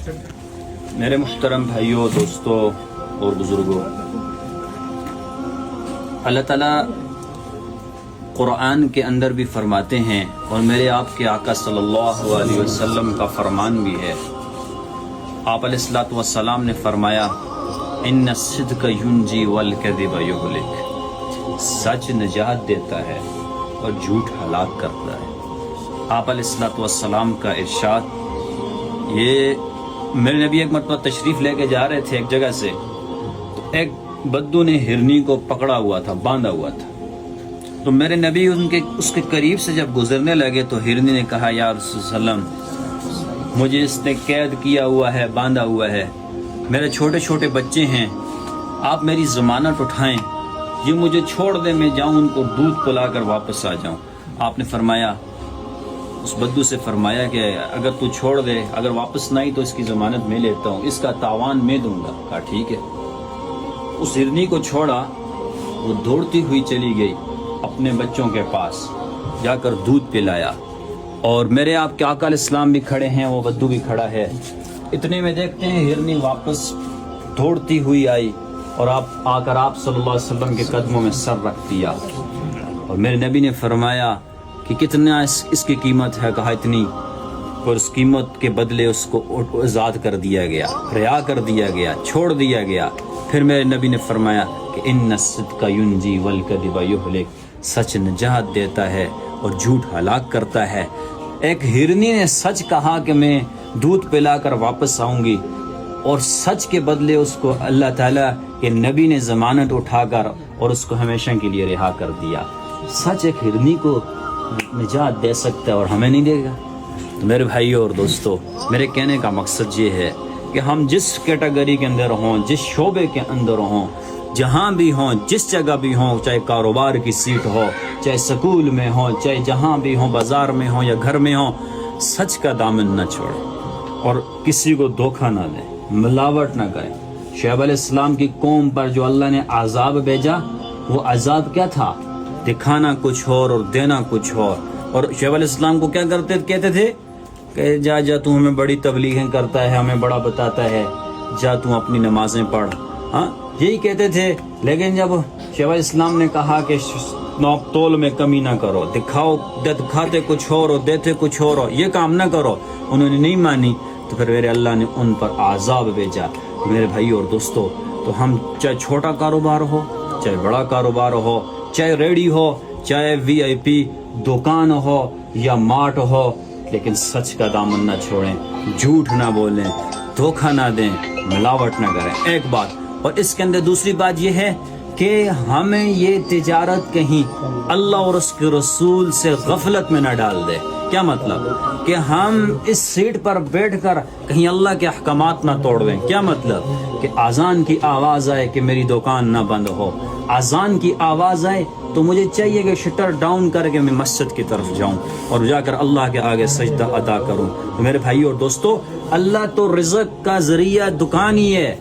میرے محترم بھائیوں، دوستوں اور بزرگوں، اللہ تعالیٰ قرآن کے اندر بھی فرماتے ہیں اور میرے آپ کے آقا صلی اللہ علیہ وسلم کا فرمان بھی ہے۔ آپ علیہ الصلوۃ والسلام نے فرمایا، ان الصدق ینجی والکذب یہلک، سچ نجات دیتا ہے اور جھوٹ ہلاک کرتا ہے۔ آپ علیہ الصلوۃ والسلام کا ارشاد، یہ میرے نبی ایک مرتبہ تشریف لے کے جا رہے تھے ایک جگہ سے، تو ایک بدو نے ہرنی کو پکڑا ہوا تھا، باندھا ہوا تھا۔ تو میرے نبی اس کے قریب سے جب گزرنے لگے تو ہرنی نے کہا، یا رسول اللہ علیہ وسلم، مجھے اس نے قید کیا ہوا ہے، باندھا ہوا ہے، میرے چھوٹے چھوٹے بچے ہیں، آپ میری ضمانت اٹھائیں، یہ مجھے چھوڑ دیں، میں جاؤں ان کو دودھ پلا کر واپس آ جاؤں۔ آپ نے فرمایا، اس بدو سے فرمایا کہ اگر تو چھوڑ دے، اگر واپس نہ آئی تو اس کی ضمانت میں لیتا ہوں، اس کا تاوان میں دوں گا۔ کہا ٹھیک ہے۔ اس ہرنی کو چھوڑا، وہ دوڑتی ہوئی چلی گئی اپنے بچوں کے پاس، جا کر دودھ پلایا، اور میرے آپ کے آقا علیہ السلام بھی کھڑے ہیں، وہ بدو بھی کھڑا ہے۔ اتنے میں دیکھتے ہیں ہرنی واپس دوڑتی ہوئی آئی اور آ کر آپ صلی اللہ علیہ وسلم کے قدموں میں سر رکھ دیا، اور میرے نبی نے فرمایا کہ کتنا اس کی قیمت ہے؟ کہا اتنی، اور اس قیمت کے بدلے اس کو آزاد کر دیا گیا، رہا کر دیا گیا، چھوڑ دیا گیا۔ پھر میرے نبی نے فرمایا کہ ان الصدق ینجی والکذب یہلک، سچ نجات دیتا ہے اور جھوٹ ہلاک کرتا ہے۔ ایک ہرنی نے سچ کہا کہ میں دودھ پلا کر واپس آؤں گی، اور سچ کے بدلے اس کو اللہ تعالیٰ کے نبی نے ضمانت اٹھا کر اور اس کو ہمیشہ کے لیے رہا کر دیا۔ سچ ایک ہرنی کو نجات دے سکتا ہے اور ہمیں نہیں دے گا۔ تو میرے بھائیوں اور دوستوں، میرے کہنے کا مقصد یہ ہے کہ ہم جس کیٹیگری کے اندر ہوں، جس شعبے کے اندر ہوں، جہاں بھی ہوں، جس جگہ بھی ہوں، چاہے کاروبار کی سیٹ ہو، چاہے سکول میں ہو، چاہے جہاں بھی ہوں، بازار میں ہوں یا گھر میں ہوں، سچ کا دامن نہ چھوڑیں اور کسی کو دھوکہ نہ دیں، ملاوٹ نہ کریں۔ شعیب علیہ السلام کی قوم پر جو اللہ نے عذاب بھیجا، وہ عذاب کیا تھا؟ دکھانا کچھ اور دینا کچھ اور شعیب علیہ السلام کو کیا کہتے تھے کہ جا تو ہمیں بڑی تبلیغیں کرتا ہے، ہمیں بڑا بتاتا ہے، جا تو اپنی نمازیں پڑھ، ہاں یہی کہتے تھے۔ لیکن جب شعیب علیہ السلام نے کہا کہ ناپ تول میں کمی نہ کرو، دکھاتے کچھ اور دیتے کچھ اور، یہ کام نہ کرو، انہوں نے نہیں مانی، تو پھر میرے اللہ نے ان پر عذاب بھیجا۔ میرے بھائی اور دوستو، تو ہم چاہے چھوٹا کاروبار ہو، چاہے بڑا کاروبار ہو، چاہے ریڑھی ہو، چاہے VIP دکان ہو یا مارٹ ہو، لیکن سچ کا دامن نہ چھوڑیں، جھوٹ نہ بولیں، دھوکہ نہ دیں، ملاوٹ نہ کریں۔ ایک بات، اور اس کے اندر دوسری بات یہ ہے کہ ہمیں یہ تجارت کہیں اللہ اور اس کے رسول سے غفلت میں نہ ڈال دے۔ کیا مطلب؟ کہ ہم اس سیٹ پر بیٹھ کر کہیں اللہ کے احکامات نہ توڑ دیں۔ کیا مطلب؟ کہ اذان کی آواز آئے کہ میری دکان نہ بند ہو، اذان کی آواز آئے تو مجھے چاہیے کہ شٹر ڈاؤن کر کے میں مسجد کی طرف جاؤں اور جا کر اللہ کے آگے سجدہ ادا کروں۔ تو میرے بھائی اور دوستو، اللہ تو رزق کا ذریعہ دکان ہی ہے،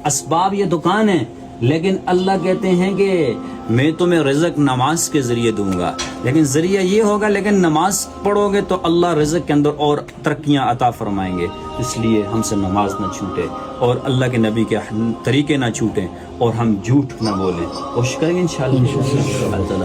اسباب یہ دکان ہے، لیکن اللہ کہتے ہیں کہ میں تمہیں رزق نماز کے ذریعے دوں گا، لیکن ذریعہ یہ ہوگا، لیکن نماز پڑھو گے تو اللہ رزق کے اندر اور ترقیاں عطا فرمائیں گے۔ اس لیے ہم سے نماز نہ چھوٹے اور اللہ کے نبی کے طریقے نہ چھوٹیں اور ہم جھوٹ نہ بولیں۔ کوشش کریں گے انشاءاللہ۔